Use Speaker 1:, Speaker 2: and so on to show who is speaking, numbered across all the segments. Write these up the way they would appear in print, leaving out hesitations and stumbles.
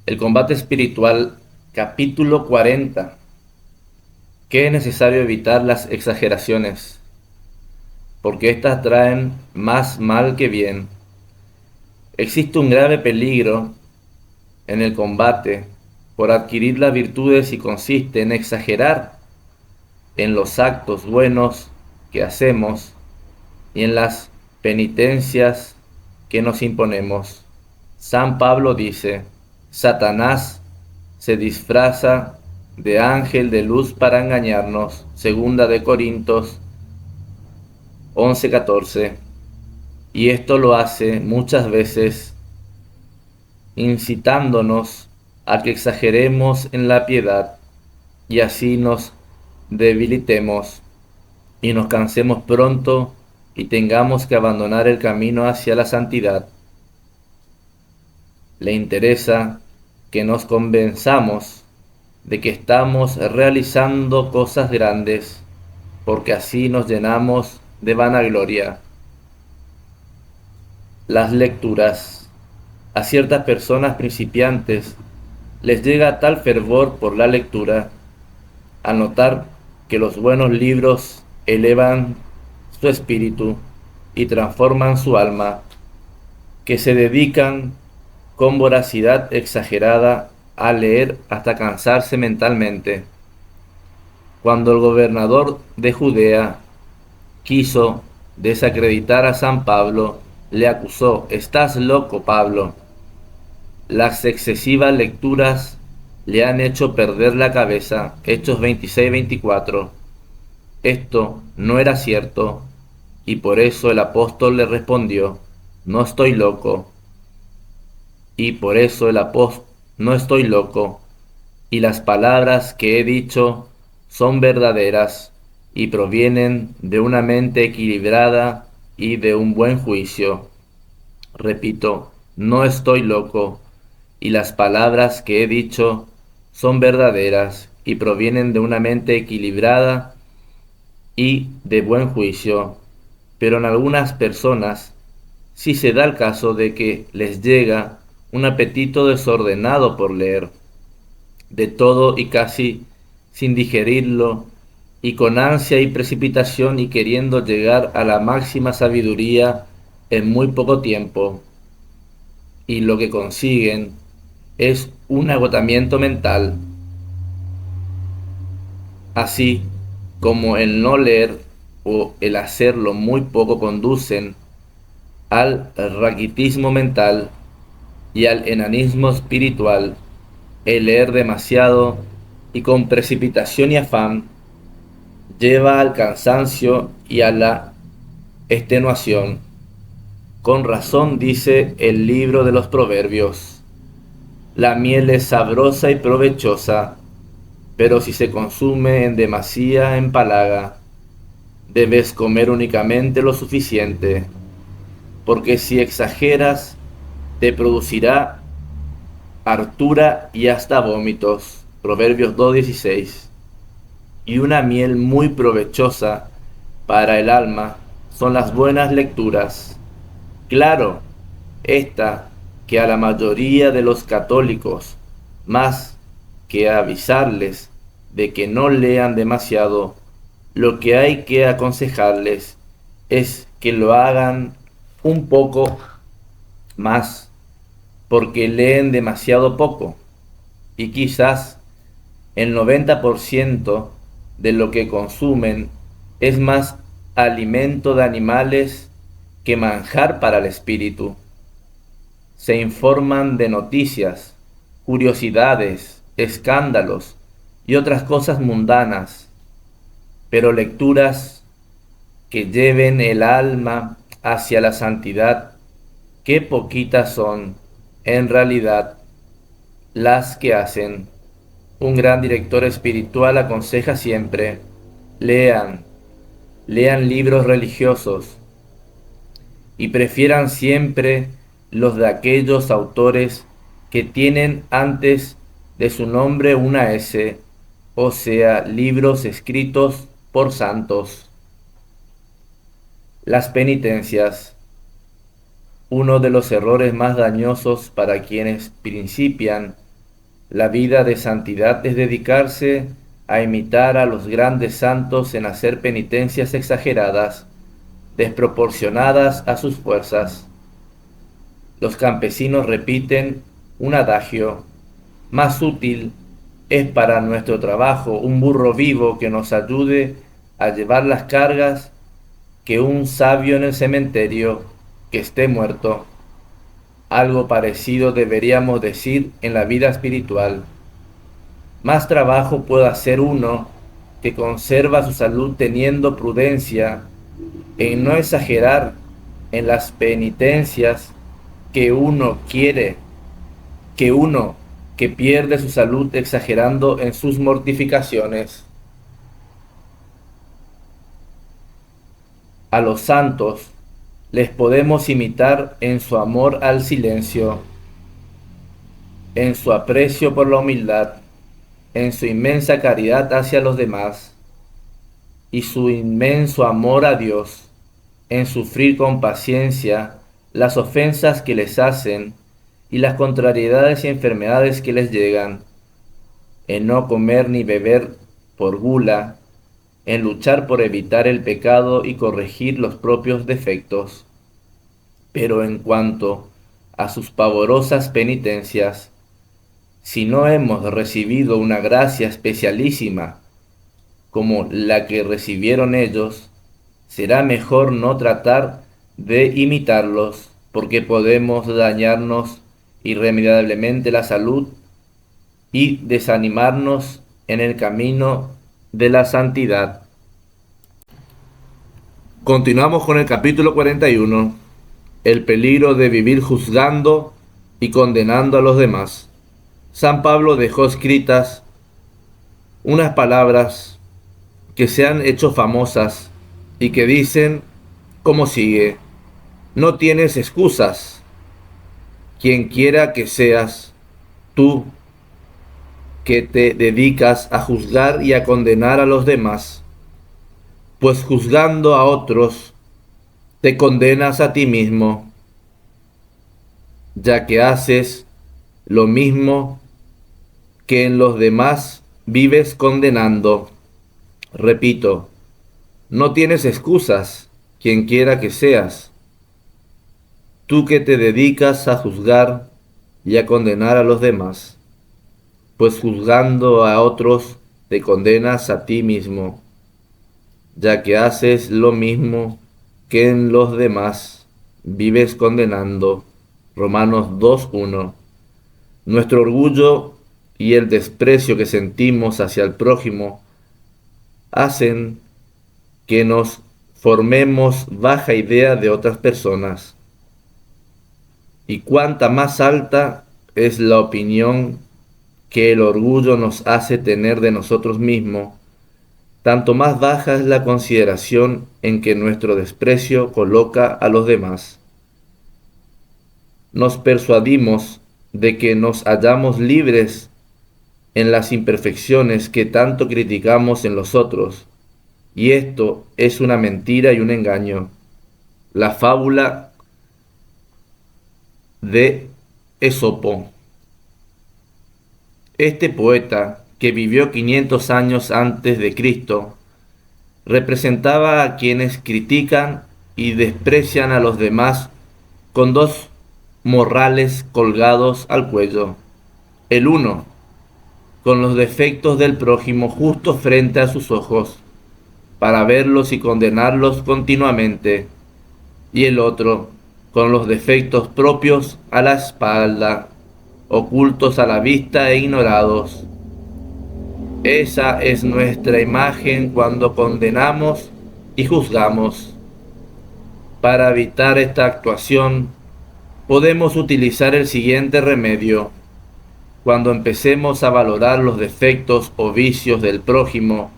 Speaker 1: El combate espiritual, capítulo 40. ¿Qué es necesario evitar las exageraciones? Porque éstas traen más mal que bien. Existe un grave peligro en el combate por adquirir las virtudes y consiste en exagerar en los actos buenos que hacemos y en las penitencias que nos imponemos. San Pablo dice: Satanás se disfraza de ángel de luz para engañarnos. Segunda de Corintios 11:14. Y esto lo hace muchas veces incitándonos a que exageremos en la piedad y así nos debilitemos y nos cansemos pronto y tengamos que abandonar el camino hacia la santidad. Le interesa que nos convenzamos de que estamos realizando cosas grandes, porque así nos llenamos de vanagloria. Las lecturas. A ciertas personas principiantes les llega tal fervor por la lectura, a notar que los buenos libros elevan su espíritu y transforman su alma, que se dedican con voracidad exagerada a leer hasta cansarse mentalmente. Cuando el gobernador de Judea quiso desacreditar a San Pablo, le acusó: «Estás loco, Pablo. Las excesivas lecturas le han hecho perder la cabeza». Hechos 26-24. Esto no era cierto, y por eso el apóstol le respondió: «No estoy loco». Y por eso el apóstol: «No estoy loco, y las palabras que he dicho son verdaderas y provienen de una mente equilibrada y de un buen juicio». Repito: no estoy loco, y las palabras que he dicho son verdaderas y provienen de una mente equilibrada y de buen juicio. Pero en algunas personas sí se da el caso de que les llega un apetito desordenado por leer de todo y casi sin digerirlo, y con ansia y precipitación y queriendo llegar a la máxima sabiduría en muy poco tiempo, y lo que consiguen es un agotamiento mental. Así como el no leer o el hacerlo muy poco conducen al raquitismo mental y al enanismo espiritual, el leer demasiado y con precipitación y afán lleva al cansancio y a la extenuación. Con razón dice el libro de los Proverbios: la miel es sabrosa y provechosa, pero si se consume en demasía empalaga. Debes comer únicamente lo suficiente, porque si exageras te producirá hartura y hasta vómitos. Proverbios 2:16. Y una miel muy provechosa para el alma son las buenas lecturas. Claro, esta que a la mayoría de los católicos, más que avisarles de que no lean demasiado, lo que hay que aconsejarles es que lo hagan un poco más, porque leen demasiado poco, y quizás el 90% de lo que consumen es más alimento de animales que manjar para el espíritu. Se informan de noticias, curiosidades, escándalos y otras cosas mundanas, pero lecturas que lleven el alma hacia la santidad, qué poquitas son, en realidad, las que hacen. Un gran director espiritual aconseja siempre: lean, lean libros religiosos y prefieran siempre los de aquellos autores que tienen antes de su nombre una S, o sea, libros escritos por santos. Las penitencias. Uno de los errores más dañosos para quienes principian La vida de santidad es dedicarse a imitar a los grandes santos en hacer penitencias exageradas, desproporcionadas a sus fuerzas. Los campesinos repiten un adagio: más útil es para nuestro trabajo un burro vivo que nos ayude a llevar las cargas que un sabio en el cementerio que esté muerto. Algo parecido deberíamos decir en la vida espiritual. Más trabajo puede hacer uno que conserva su salud teniendo prudencia en no exagerar en las penitencias que uno que pierde su salud exagerando en sus mortificaciones. A los santos les podemos imitar en su amor al silencio, en su aprecio por la humildad, en su inmensa caridad hacia los demás y su inmenso amor a Dios, en sufrir con paciencia las ofensas que les hacen y las contrariedades y enfermedades que les llegan, en no comer ni beber por gula, en luchar por evitar el pecado y corregir los propios defectos. Pero en cuanto a sus pavorosas penitencias, si no hemos recibido una gracia especialísima como la que recibieron ellos, será mejor no tratar de imitarlos, porque podemos dañarnos irremediablemente la salud y desanimarnos en el camino de la santidad. Continuamos con el capítulo 41, el peligro de vivir juzgando y condenando a los demás. San Pablo dejó escritas unas palabras que se han hecho famosas y que dicen como sigue: no tienes excusas, quien quiera que seas, tú que te dedicas a juzgar y a condenar a los demás, pues juzgando a otros, te condenas a ti mismo, ya que haces lo mismo que en los demás vives condenando. Repito, no tienes excusas, quien quiera que seas, tú que te dedicas a juzgar y a condenar a los demás, pues juzgando a otros te condenas a ti mismo, ya que haces lo mismo que en los demás vives condenando. Romanos 2:1. Nuestro orgullo y el desprecio que sentimos hacia el prójimo hacen que nos formemos baja idea de otras personas. Y cuanta más alta es la opinión que el orgullo nos hace tener de nosotros mismos, tanto más baja es la consideración en que nuestro desprecio coloca a los demás. Nos persuadimos de que nos hallamos libres en las imperfecciones que tanto criticamos en los otros, y esto es una mentira y un engaño. La fábula de Esopo. Este poeta, que vivió 500 años antes de Cristo, representaba a quienes critican y desprecian a los demás con dos morrales colgados al cuello. El uno, con los defectos del prójimo justo frente a sus ojos, para verlos y condenarlos continuamente, y el otro, con los defectos propios a la espalda, ocultos a la vista e ignorados. Esa es nuestra imagen cuando condenamos y juzgamos. Para evitar esta actuación, podemos utilizar el siguiente remedio. Cuando empecemos a valorar los defectos o vicios del prójimo,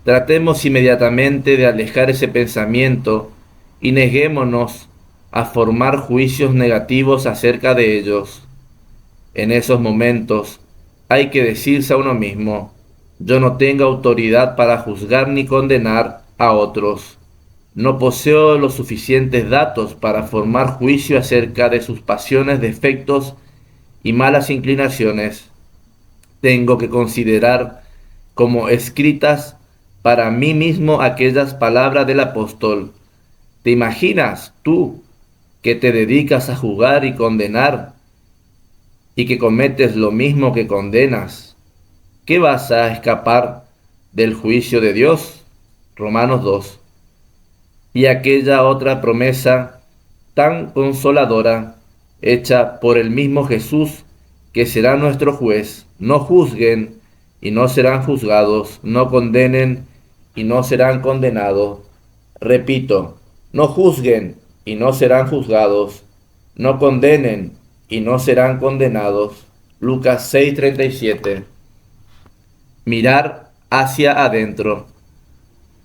Speaker 1: tratemos inmediatamente de alejar ese pensamiento y neguémonos a formar juicios negativos acerca de ellos. En esos momentos hay que decirse a uno mismo: yo no tengo autoridad para juzgar ni condenar a otros. No poseo los suficientes datos para formar juicio acerca de sus pasiones, defectos y malas inclinaciones. tengo que considerar como escritas para mí mismo aquellas palabras del apóstol. ¿Te imaginas tú que te dedicas a juzgar y condenar y que cometes lo mismo que condenas? ¿Qué vas a escapar del juicio de Dios? Romanos 2. Y aquella otra promesa tan consoladora, hecha por el mismo Jesús, que será nuestro juez: no juzguen y no serán juzgados, no condenen y no serán condenados. Repito, no juzguen y no serán juzgados, no condenen y no serán condenados. Lucas 6:37. Mirar hacia adentro.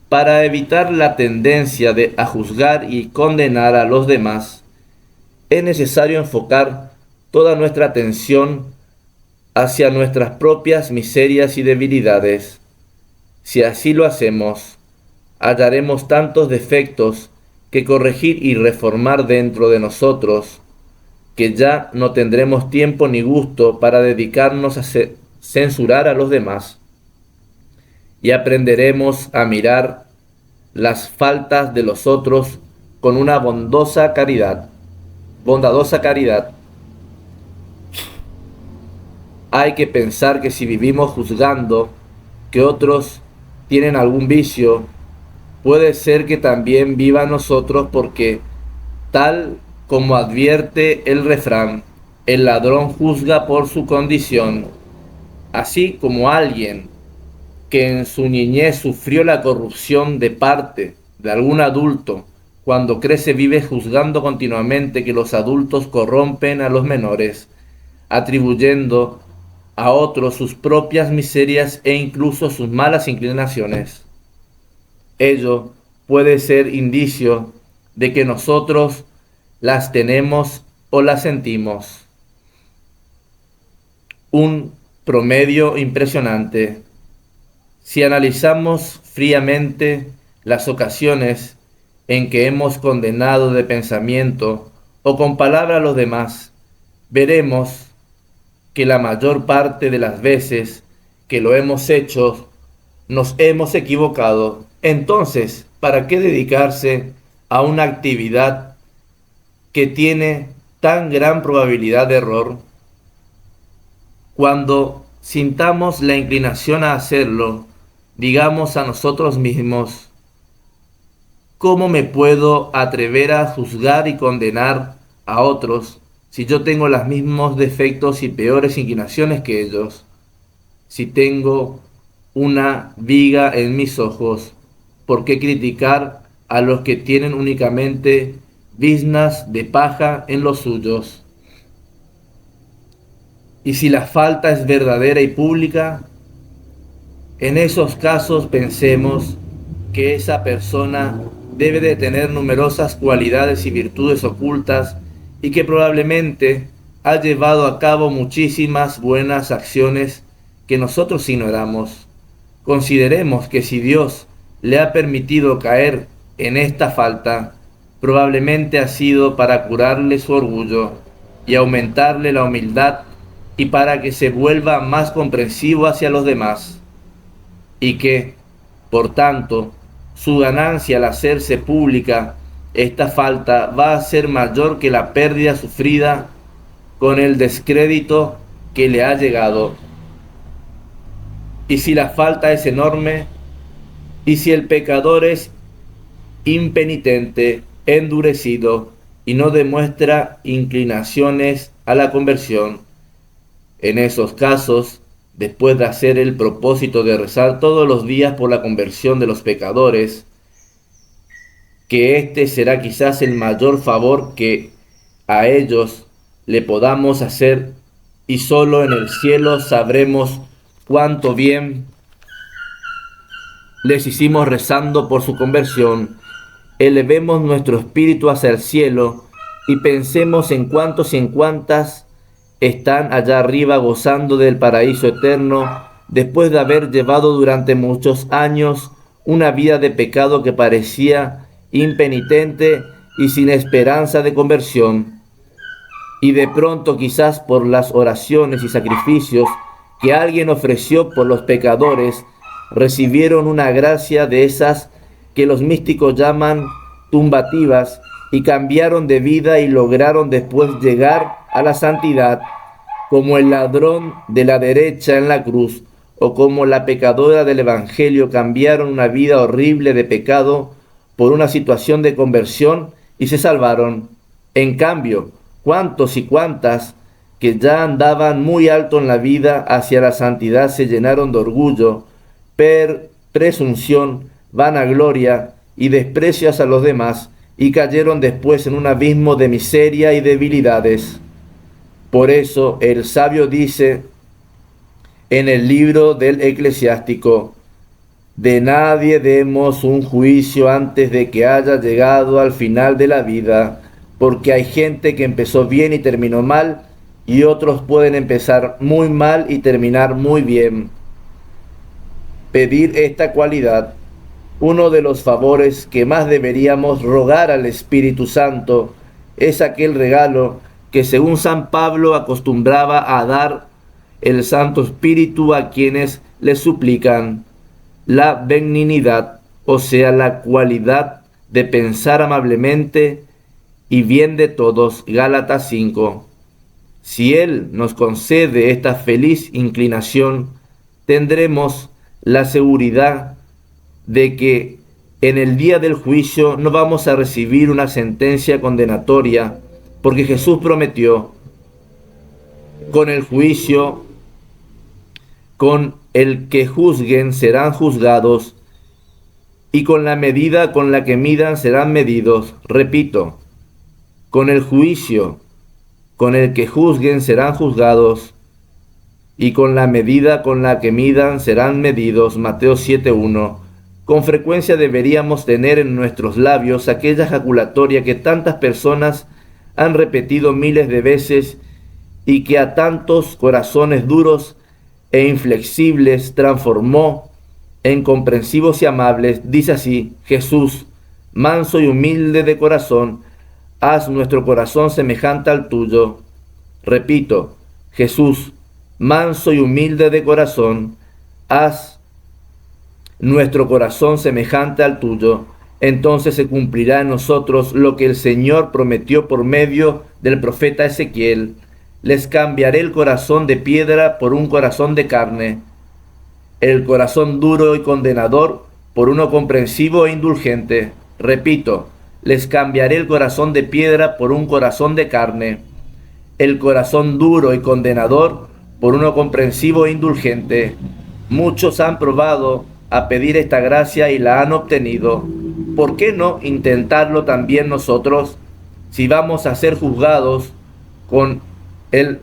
Speaker 1: Para evitar la tendencia a juzgar y condenar a los demás, es necesario enfocar toda nuestra atención hacia nuestras propias miserias y debilidades. Si así lo hacemos, hallaremos tantos defectos que corregir y reformar dentro de nosotros, que ya no tendremos tiempo ni gusto para dedicarnos a censurar a los demás, y aprenderemos a mirar las faltas de los otros con una bondadosa caridad. Hay que pensar que si vivimos juzgando que otros tienen algún vicio, puede ser que también viva nosotros, porque tal como advierte el refrán, el ladrón juzga por su condición. Así como alguien que en su niñez sufrió la corrupción de parte de algún adulto, cuando crece vive juzgando continuamente que los adultos corrompen a los menores, atribuyendo a otros sus propias miserias e incluso sus malas inclinaciones. Ello puede ser indicio de que nosotros las tenemos o las sentimos. Un promedio impresionante. Si analizamos fríamente las ocasiones en que hemos condenado de pensamiento o con palabra a los demás, veremos que la mayor parte de las veces que lo hemos hecho, nos hemos equivocado. Entonces, ¿para qué dedicarse a una actividad que tiene tan gran probabilidad de error? Cuando sintamos la inclinación a hacerlo, digamos a nosotros mismos: ¿cómo me puedo atrever a juzgar y condenar a otros si yo tengo los mismos defectos y peores inclinaciones que ellos? Si tengo una viga en mis ojos, ¿por qué criticar a los que tienen únicamente biznas de paja en los suyos? Y si la falta es verdadera y pública, en esos casos pensemos que esa persona debe de tener numerosas cualidades y virtudes ocultas, y que probablemente ha llevado a cabo muchísimas buenas acciones que nosotros ignoramos. Consideremos que si Dios le ha permitido caer en esta falta, probablemente ha sido para curarle su orgullo y aumentarle la humildad, y para que se vuelva más comprensivo hacia los demás, y que, por tanto, su ganancia al hacerse pública esta falta va a ser mayor que la pérdida sufrida con el descrédito que le ha llegado. Y si la falta es enorme, y si el pecador es impenitente, endurecido, y no demuestra inclinaciones a la conversión, en esos casos, después de hacer el propósito de rezar todos los días por la conversión de los pecadores, que este será quizás el mayor favor que a ellos le podamos hacer, y solo en el cielo sabremos cuánto bien les hicimos rezando por su conversión. Elevemos nuestro espíritu hacia el cielo y pensemos en cuántos y en cuántas están allá arriba gozando del paraíso eterno, después de haber llevado durante muchos años una vida de pecado que parecía impenitente y sin esperanza de conversión. Y de pronto, quizás por las oraciones y sacrificios que alguien ofreció por los pecadores, recibieron una gracia de esas que los místicos llaman tumbativas y cambiaron de vida y lograron después llegar a la santidad, como el ladrón de la derecha en la cruz o como la pecadora del Evangelio cambiaron una vida horrible de pecado por una situación de conversión y se salvaron. En cambio, cuántos y cuántas que ya andaban muy alto en la vida hacia la santidad se llenaron de orgullo, presunción, vanagloria y desprecio hacia los demás y cayeron después en un abismo de miseria y debilidades. Por eso el sabio dice en el libro del Eclesiástico: de nadie demos un juicio antes de que haya llegado al final de la vida, porque hay gente que empezó bien y terminó mal, y otros pueden empezar muy mal y terminar muy bien. Pedir esta cualidad, uno de los favores que más deberíamos rogar al Espíritu Santo, es aquel regalo que según San Pablo acostumbraba a dar el Santo Espíritu a quienes le suplican: la benignidad, o sea, la cualidad de pensar amablemente y bien de todos. Gálatas 5. Si Él nos concede esta feliz inclinación, tendremos la seguridad de que en el día del juicio no vamos a recibir una sentencia condenatoria, porque Jesús prometió: con el juicio con el que juzguen serán juzgados, y con la medida con la que midan serán medidos. Repito, con el juicio con el que juzguen serán juzgados, y con la medida con la que midan serán medidos. Mateo 7:1. Con frecuencia deberíamos tener en nuestros labios aquella ejaculatoria que tantas personas han repetido miles de veces y que a tantos corazones duros e inflexibles transformó en comprensivos y amables. Dice así: Jesús, manso y humilde de corazón, haz nuestro corazón semejante al tuyo. Repito, Jesús, manso y humilde de corazón, haz nuestro corazón semejante al tuyo. Entonces se cumplirá en nosotros lo que el Señor prometió por medio del profeta Ezequiel: les cambiaré el corazón de piedra por un corazón de carne, el corazón duro y condenador por uno comprensivo e indulgente. Repito, les cambiaré el corazón de piedra por un corazón de carne, el corazón duro y condenador por uno comprensivo e indulgente. Muchos han probado a pedir esta gracia y la han obtenido. ¿Por qué no intentarlo también nosotros? Si vamos a ser juzgados con el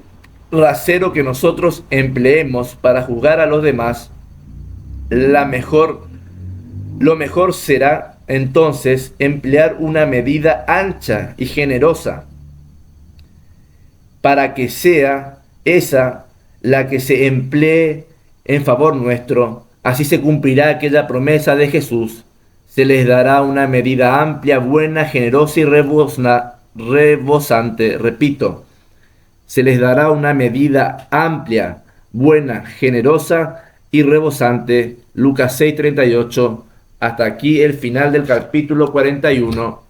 Speaker 1: rasero que nosotros empleemos para juzgar a los demás, lo mejor será entonces emplear una medida ancha y generosa, para que sea esa la que se emplee en favor nuestro. Así se cumplirá aquella promesa de Jesús: se les dará una medida amplia, buena, generosa y rebosante. Repito, se les dará una medida amplia, buena, generosa y rebosante. Lucas 6:38. Hasta aquí el final del capítulo 41.